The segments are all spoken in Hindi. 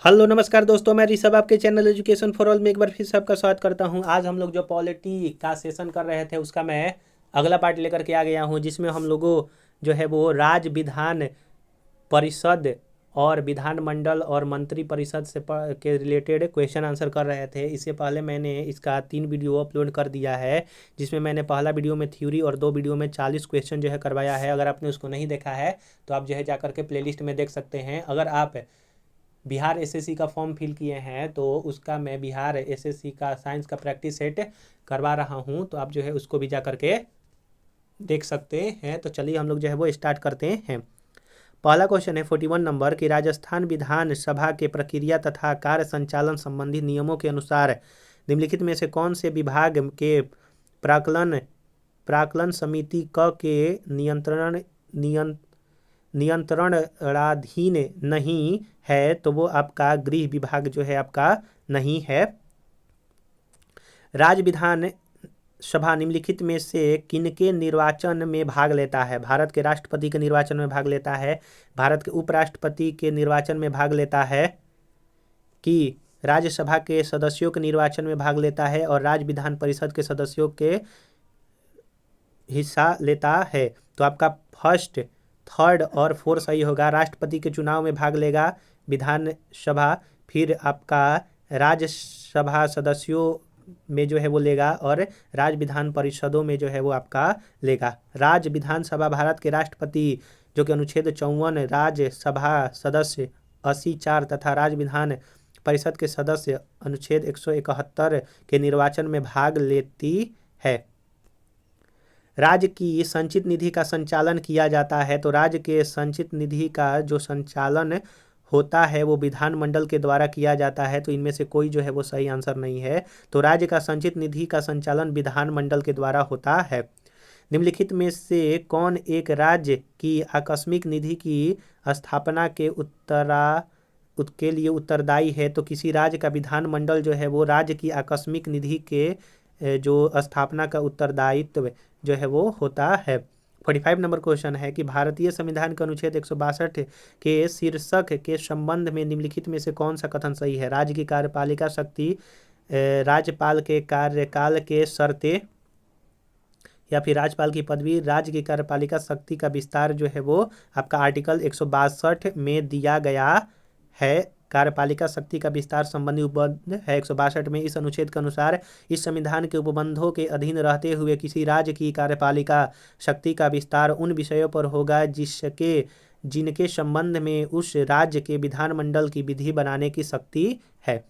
हेलो नमस्कार दोस्तों, मैं ऋषभ आपके चैनल एजुकेशन फॉर ऑल में एक बार फिर से आपका स्वागत करता हूं। आज हम लोग जो पॉलिटी का सेशन कर रहे थे उसका मैं अगला पार्ट लेकर के आ गया हूं, जिसमें हम लोगों जो है वो राज्य विधान परिषद और विधानमंडल और मंत्री परिषद से के रिलेटेड क्वेश्चन आंसर कर रहे थे। इससे पहले मैंने इसका 3 वीडियो अपलोड कर दिया है, जिसमें मैंने पहला वीडियो में थ्योरी और 2 वीडियो में 40 क्वेश्चन जो है करवाया है। अगर आपने उसको नहीं देखा है तो आप जो है जाकर के प्लेलिस्ट में देख सकते हैं। अगर आप बिहार एसएससी का फॉर्म फिल किए हैं तो उसका मैं बिहार एसएससी का साइंस का प्रैक्टिस सेट करवा रहा हूं, तो आप जो है उसको भी जा करके देख सकते हैं। तो चलिए हम लोग जो है वो स्टार्ट करते हैं। पहला क्वेश्चन है 41 नंबर कि राजस्थान विधान सभा के प्रक्रिया तथा कार्य संचालन संबंधी नियमों के अनुसार निम्नलिखित में से कौन से विभाग के प्राक्कलन प्राक्कलन समिति क के नियंत्रणाधीन नहीं है, तो वो आपका गृह विभाग जो है आपका नहीं है। राज्य विधान सभा निम्नलिखित में से किनके निर्वाचन में भाग लेता है? भारत के राष्ट्रपति के निर्वाचन में भाग लेता है, भारत के उपराष्ट्रपति के निर्वाचन में भाग लेता है, कि राज्यसभा के सदस्यों के निर्वाचन में भाग लेता है और राज्य विधान परिषद के सदस्यों के हिस्सा लेता है? तो आपका फर्स्ट, थर्ड और फोर्थ सही होगा। राष्ट्रपति के चुनाव में भाग लेगा विधानसभा, फिर आपका राज्यसभा सदस्यों में जो है वो लेगा और राज्य विधान परिषदों में जो है वो आपका लेगा। राज्य विधानसभा भारत के राष्ट्रपति जो कि अनुच्छेद 54, राज्यसभा सदस्य 80(4) तथा राज्य विधान परिषद के सदस्य अनुच्छेद 171 के निर्वाचन में भाग लेती है। राज्य की संचित निधि का संचालन किया जाता है, तो राज्य के संचित निधि का जो संचालन होता है वो विधानमंडल के द्वारा किया जाता है। तो इनमें से कोई जो है वो सही आंसर नहीं है। तो राज्य का संचित निधि का संचालन विधानमंडल के द्वारा होता है। निम्नलिखित में से कौन एक राज्य की आकस्मिक निधि की स्थापना के लिए उत्तरदायी है? तो किसी राज्य का विधानमंडल जो है वो राज्य की आकस्मिक निधि के जो स्थापना का उत्तरदायित्व जो है वो होता है। 45 नंबर क्वेश्चन है कि भारतीय संविधान के अनुच्छेद 162 के शीर्षक के संबंध में निम्नलिखित में से कौन सा कथन सही है? राज्य की कार्यपालिका शक्ति, राज्यपाल के कार्यकाल के शर्तें, या फिर राज्यपाल की पदवी, राज्य की कार्यपालिका शक्ति का विस्तार जो है वो आपका आर्टिकल 162 में दिया गया है। कार्यपालिका शक्ति का विस्तार संबंधी उपबंध है 162 में। इस अनुच्छेद के अनुसार इस संविधान के उपबंधों के अधीन रहते हुए किसी राज्य की कार्यपालिका शक्ति का विस्तार उन विषयों पर होगा जिनके संबंध में उस राज्य के विधानमंडल की विधि बनाने की शक्ति है।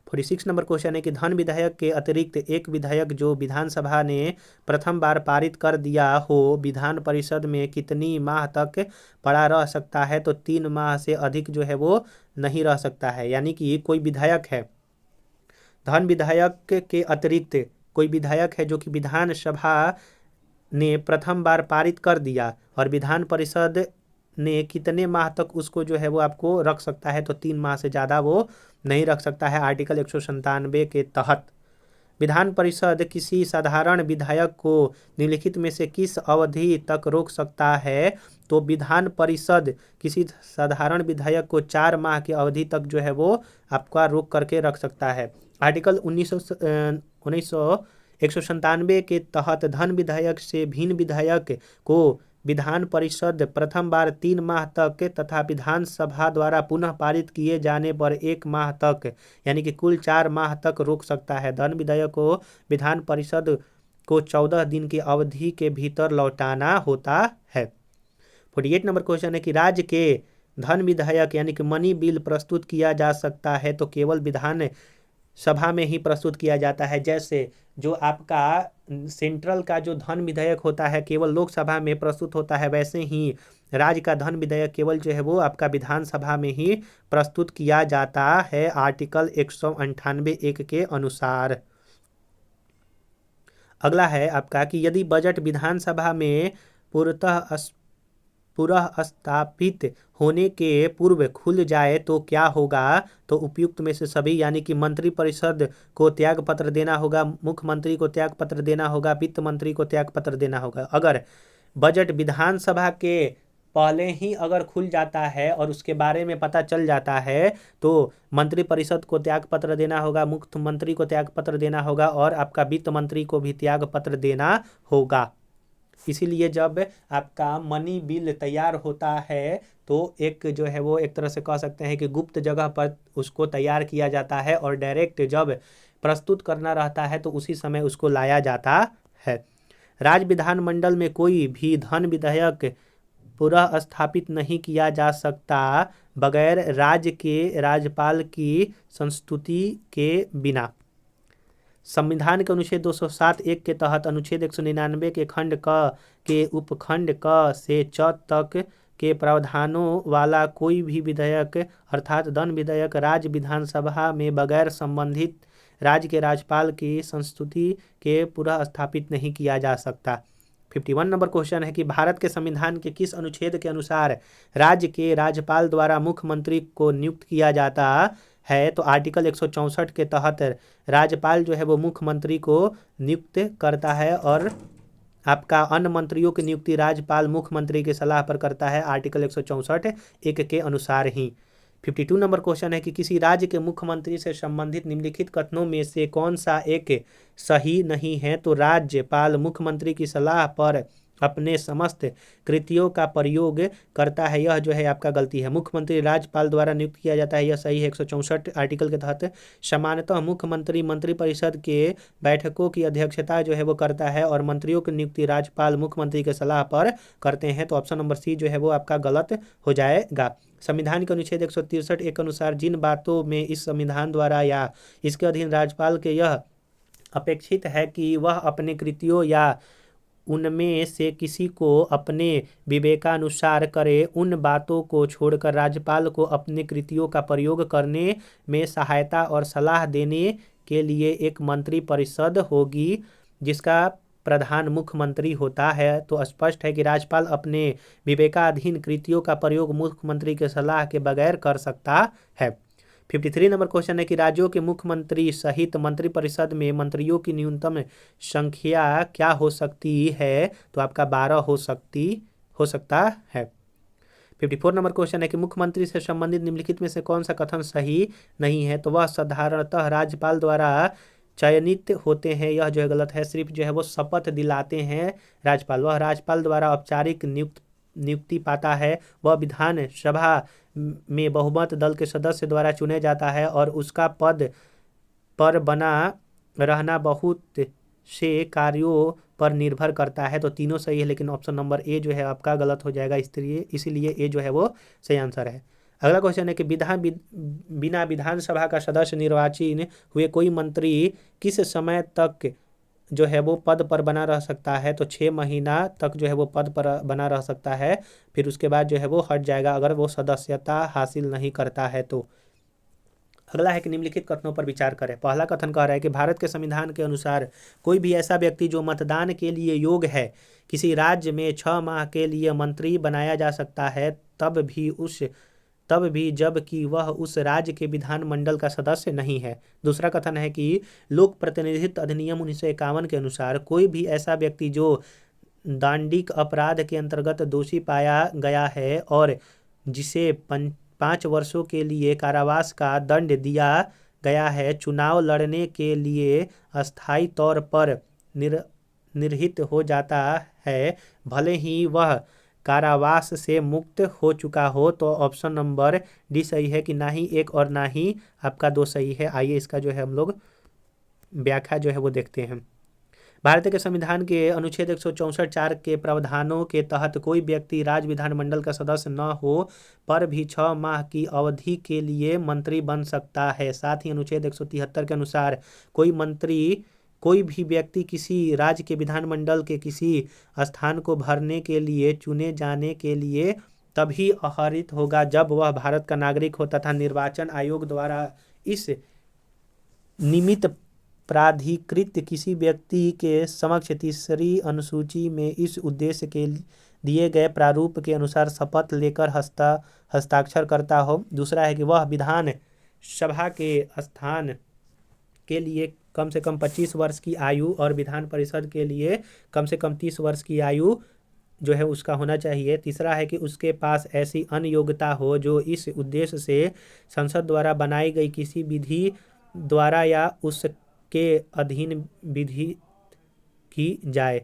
46 नंबर क्वेश्चन है कि धन विधेयक के अतिरिक्त एक विधेयक जो विधानसभा ने प्रथम बार पारित कर दिया हो विधान परिषद में कितनी माह तक पड़ा रह सकता है? तो 3 माह से अधिक जो है वो नहीं रह सकता है। यानी कि कोई विधेयक है, धन विधेयक के अतिरिक्त कोई विधेयक है जो कि विधानसभा ने प्रथम बार पारित कर दिया और विधान परिषद ने कितने माह तक उसको जो है वो आपको रख सकता है? तो 3 माह से ज़्यादा वो नहीं रख सकता है आर्टिकल 197 के तहत। विधान परिषद किसी साधारण विधायक को निम्नलिखित में से किस अवधि तक रोक सकता है? तो विधान परिषद किसी साधारण विधायक को 4 माह की अवधि तक जो है वो आपका रोक करके रख सकता है। आर्टिकल 197 के तहत धन विधेयक से भिन्न विधेयक को विधान परिषद प्रथम बार 3 माह तक तथा विधानसभा द्वारा पुनः पारित किए जाने पर 1 माह तक यानी कि कुल 4 माह तक रोक सकता है। धन विधेयक को विधान परिषद को 14 दिन की अवधि के भीतर लौटाना होता है। 48 नंबर क्वेश्चन है कि राज्य के धन विधेयक यानी कि मनी बिल प्रस्तुत किया जा सकता है तो केवल विधान सभा में ही प्रस्तुत किया जाता है। जैसे जो आपका सेंट्रल का जो धन विधेयक होता है केवल लोकसभा में प्रस्तुत होता है, वैसे ही राज्य का धन विधेयक केवल जो है वो आपका विधानसभा में ही प्रस्तुत किया जाता है आर्टिकल 198(1) के अनुसार। अगला है आपका कि यदि बजट विधानसभा में पुनः स्थापित होने के पूर्व खुल जाए तो क्या होगा? तो उपयुक्त में से सभी यानी कि मंत्री परिषद को त्याग पत्र देना होगा, मुख्यमंत्री को त्याग पत्र देना होगा, वित्त मंत्री को त्याग पत्र देना होगा। अगर बजट विधानसभा के पहले ही अगर खुल जाता है और उसके बारे में पता चल जाता है तो मंत्रिपरिषद को त्याग पत्र देना होगा, मुख्यमंत्री को त्याग पत्र देना होगा और आपका वित्त मंत्री को भी त्याग पत्र देना होगा। इसीलिए जब आपका मनी बिल तैयार होता है तो एक जो है वो एक तरह से कह सकते हैं कि गुप्त जगह पर उसको तैयार किया जाता है और डायरेक्ट जब प्रस्तुत करना रहता है तो उसी समय उसको लाया जाता है। राज्य विधानमंडल में कोई भी धन विधेयक पुनः स्थापित नहीं किया जा सकता बगैर राज्य के राज्यपाल की संस्तुति के बिना। संविधान के अनुच्छेद 207(1) के तहत अनुच्छेद 199 के खंड क के उपखंड क से च तक के प्रावधानों वाला कोई भी विधेयक अर्थात धन विधेयक राज्य विधानसभा में बगैर संबंधित राज्य के राज्यपाल की संस्तुति के पुनः स्थापित नहीं किया जा सकता। 51 नंबर क्वेश्चन है कि भारत के संविधान के किस अनुच्छेद के अनुसार राज्य के राज्यपाल द्वारा मुख्यमंत्री को नियुक्त किया जाता है? तो आर्टिकल 164 के तहत राज्यपाल जो है वो मुख्यमंत्री को नियुक्त करता है और आपका अन्य मंत्रियों की नियुक्ति राज्यपाल मुख्यमंत्री की सलाह पर करता है, आर्टिकल 164(1) के अनुसार ही। 52 नंबर क्वेश्चन है कि किसी राज्य के मुख्यमंत्री से संबंधित निम्नलिखित कथनों में से कौन सा एक सही नहीं है? तो राज्यपाल मुख्यमंत्री की सलाह पर अपने समस्त कृतियों का प्रयोग करता है, यह जो है आपका गलती है। मुख्यमंत्री राज्यपाल द्वारा नियुक्त किया जाता है, यह सही है। 164 आर्टिकल के तहत सामान्यतः मुख्यमंत्री मंत्रिपरिषद के बैठकों की अध्यक्षता जो है वो करता है और मंत्रियों की नियुक्ति राज्यपाल मुख्यमंत्री के सलाह पर करते हैं। तो ऑप्शन नंबर सी जो है वो आपका गलत हो जाएगा। संविधान के अनुच्छेद 163(1) के अनुसार जिन बातों में इस संविधान द्वारा या इसके अधीन राज्यपाल के यह अपेक्षित है कि वह अपने कृतियों या उनमें से किसी को अपने विवेकानुसार करे, उन बातों को छोड़कर राज्यपाल को अपने कृतियों का प्रयोग करने में सहायता और सलाह देने के लिए एक मंत्रिपरिषद होगी जिसका प्रधान मुख्यमंत्री होता है। तो स्पष्ट है कि राज्यपाल अपने विवेकाधीन कृतियों का प्रयोग मुख्यमंत्री के सलाह के बगैर कर सकता है। 53 नंबर क्वेश्चन है कि राज्यों के मुख्यमंत्री सहित मंत्रिपरिषद में मंत्रियों की न्यूनतम संख्या क्या हो सकती है? तो आपका 12 हो सकता है। 54 नंबर क्वेश्चन है कि मुख्यमंत्री से संबंधित निम्नलिखित में से कौन सा कथन सही नहीं है? तो वह साधारणतः राज्यपाल द्वारा चयनित होते हैं, यह जो है गलत है। सिर्फ जो है वो शपथ दिलाते हैं राज्यपाल, वह राज्यपाल द्वारा औपचारिक नियुक्ति पाता है। वह विधानसभा में बहुमत दल के सदस्य द्वारा चुने जाता है और उसका पद पर बना रहना बहुत से कार्यों पर निर्भर करता है। तो तीनों सही है, लेकिन ऑप्शन नंबर ए जो है आपका गलत हो जाएगा, इसीलिए ए जो है वो सही आंसर है। अगला क्वेश्चन है कि बिना विधानसभा का सदस्य निर्वाचित हुए कोई मंत्री किस समय तक जो है वो पद पर बना रह सकता है? तो 6 महीना तक जो है वो पद पर बना रह सकता है, फिर उसके बाद जो है वो हट जाएगा अगर वो सदस्यता हासिल नहीं करता है तो। अगला है कि निम्नलिखित कथनों पर विचार करें। पहला कथन कह रहा है कि भारत के संविधान के अनुसार कोई भी ऐसा व्यक्ति जो मतदान के लिए योग्य है किसी राज्य में 6 माह के लिए मंत्री बनाया जा सकता है, तब भी जबकि वह उस राज्य के विधानमंडल का सदस्य नहीं है। दूसरा कथन है कि लोक प्रतिनिधित्व अधिनियम 1951 के अनुसार कोई भी ऐसा व्यक्ति जो दांडिक अपराध के अंतर्गत दोषी पाया गया है और जिसे 5 वर्षों के लिए कारावास का दंड दिया गया है, चुनाव लड़ने के लिए अस्थायी तौर पर निर्हित हो जाता है, भले ही वह कारावास से मुक्त हो चुका हो। तो ऑप्शन नंबर डी सही है कि ना ही एक और ना ही आपका 2 सही है। आइए इसका जो है हम लोग व्याख्या जो है वो देखते हैं। भारत के संविधान के अनुच्छेद 164(4) के प्रावधानों के तहत कोई व्यक्ति राज्य विधानमंडल का सदस्य न हो पर भी 6 माह की अवधि के लिए मंत्री बन सकता है। साथ ही अनुच्छेद 173 के अनुसार कोई भी व्यक्ति किसी राज्य के विधानमंडल के किसी स्थान को भरने के लिए चुने जाने के लिए तभी अर्हत होगा जब वह भारत का नागरिक हो तथा निर्वाचन आयोग द्वारा इस निमित्त प्राधिकृत किसी व्यक्ति के समक्ष तीसरी अनुसूची में इस उद्देश्य के दिए गए प्रारूप के अनुसार शपथ लेकर हस्ताक्षर करता हो। दूसरा है कि वह विधान सभा के स्थान के लिए कम से कम 25 वर्ष की आयु और विधान परिषद के लिए कम से कम 30 वर्ष की आयु जो है उसका होना चाहिए। तीसरा है कि उसके पास ऐसी अन्य योग्यता हो जो इस उद्देश्य से संसद द्वारा बनाई गई किसी विधि द्वारा या उसके अधीन विधि की जाए।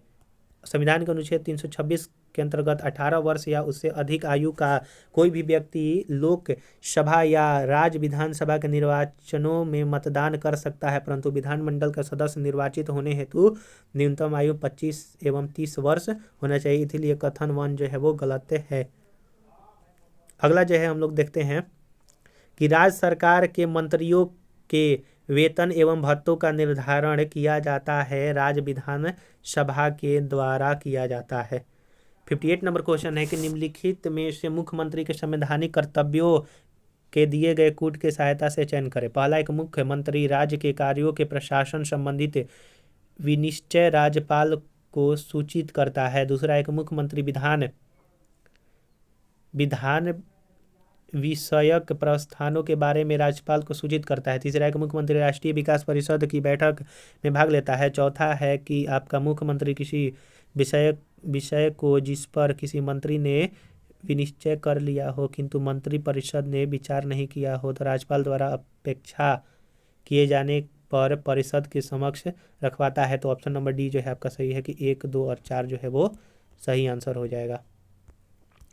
संविधान के अनुच्छेद 326 के अंतर्गत 18 वर्ष या उससे अधिक आयु का कोई भी व्यक्ति लोक सभा या राज्य विधानसभा के निर्वाचनों में मतदान कर सकता है, परंतु विधानमंडल का सदस्य निर्वाचित होने हेतु न्यूनतम आयु 25 एवं 30 वर्ष होना चाहिए। इसलिए कथन 1 जो है वो गलत है। अगला जो है हम लोग देखते हैं कि राज्य सरकार के मंत्रियों के वेतन एवं भत्तों का निर्धारण किया जाता है राज्य विधान सभा के द्वारा किया जाता है। 58 नंबर क्वेश्चन है कि निम्नलिखित में से मुख्यमंत्री के संवैधानिक कर्तव्यों के दिए गए कूट की सहायता से चयन करें। पहला, एक मुख्यमंत्री राज्य के कार्यों के प्रशासन संबंधित विनिश्चय राज्यपाल को सूचित करता है। दूसरा, एक मुख्यमंत्री विधान विषयक प्रस्थानों के बारे में राज्यपाल को सूचित करता है। तीसरा, एक मुख्यमंत्री राष्ट्रीय विकास परिषद की बैठक में भाग लेता है। चौथा है कि आपका मुख्यमंत्री किसी विषय को जिस पर किसी मंत्री ने विनिश्चय कर लिया हो किंतु मंत्री परिषद ने विचार नहीं किया हो तो राज्यपाल द्वारा अपेक्षा किए जाने पर परिषद के समक्ष रखवाता है। तो ऑप्शन नंबर डी जो है आपका सही है कि 1, 2 और 4 जो है वो सही आंसर हो जाएगा।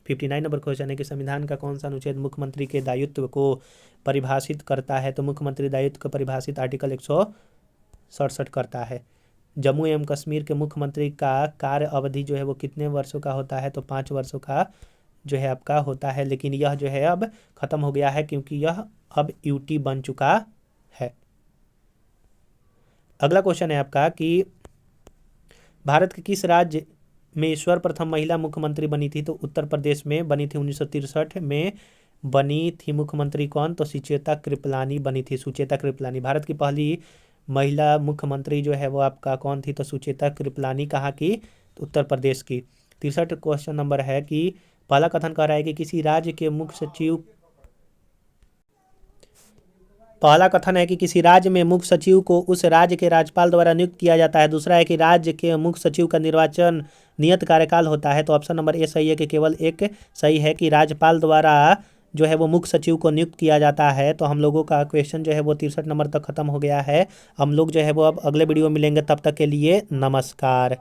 59 नंबर क्वेश्चन है कि संविधान का कौन सा अनुच्छेद मुख्यमंत्री के दायित्व को परिभाषित करता है। तो मुख्यमंत्री दायित्व को परिभाषित आर्टिकल 167 करता है। जम्मू एवं कश्मीर के मुख्यमंत्री का कार्य अवधि जो है वो कितने वर्षों का होता है। तो 5 वर्षों का जो है आपका होता है, लेकिन यह जो है अब खत्म हो गया है क्योंकि यह अब यूटी बन चुका है। अगला क्वेश्चन है आपका कि भारत के किस राज्य में सर्वप्रथम महिला मुख्यमंत्री बनी थी। तो उत्तर प्रदेश में बनी थी। 1963 में बनी थी मुख्यमंत्री कौन। तो सुचेता कृपलानी बनी थी। सुचेता कृपलानी भारत की पहली महिला मुख्यमंत्री जो है वो आपका कौन थी। तो सुचेता कृपलानी कहाँ की। तो उत्तर प्रदेश की। 63 क्वेश्चन नंबर है कि पहला कथन कह रहा है कि किसी राज्य के मुख्य सचिव पहला कथन है कि किसी राज्य में मुख्य सचिव को उस राज्य के राज्यपाल द्वारा नियुक्त किया जाता है। दूसरा है कि राज्य के मुख्य सचिव का निर्वाचन नियत कार्यकाल होता है। तो ऑप्शन नंबर ए सही है कि केवल एक सही है कि राज्यपाल द्वारा जो है वो मुख्य सचिव को नियुक्त किया जाता है। तो हम लोगों का क्वेश्चन जो है वो 63 नंबर तक खत्म हो गया है। हम लोग जो है वो अब अगले वीडियो में मिलेंगे, तब तक के लिए नमस्कार।